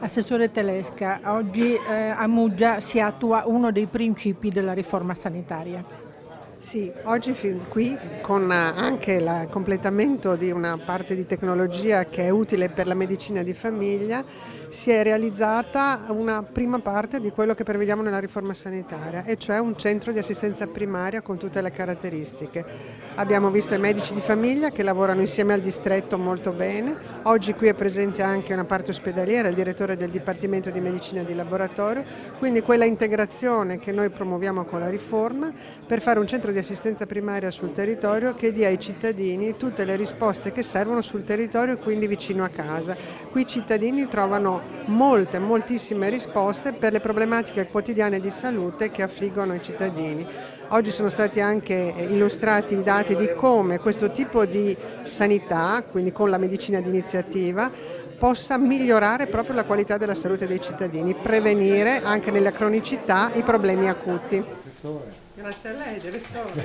Assessore Telesca, oggi a Muggia si attua uno dei principi della riforma sanitaria. Sì, oggi qui con anche il completamento di una parte di tecnologia che è utile per la medicina di famiglia, si è realizzata una prima parte di quello che prevediamo nella riforma sanitaria, e cioè un centro di assistenza primaria con tutte le caratteristiche. Abbiamo visto i medici di famiglia che lavorano insieme al distretto molto bene. Oggi qui è presente anche una parte ospedaliera, il direttore del Dipartimento di Medicina di Laboratorio, quindi quella integrazione che noi promuoviamo con la riforma per fare un centro di assistenza primaria sul territorio che dia ai cittadini tutte le risposte che servono sul territorio e quindi vicino a casa. Qui i cittadini trovano moltissime risposte per le problematiche quotidiane di salute che affliggono i cittadini. Oggi sono stati anche illustrati i dati di come questo tipo di sanità, quindi con la medicina di iniziativa, possa migliorare proprio la qualità della salute dei cittadini, prevenire anche nella cronicità i problemi acuti. Grazie a lei, direttore.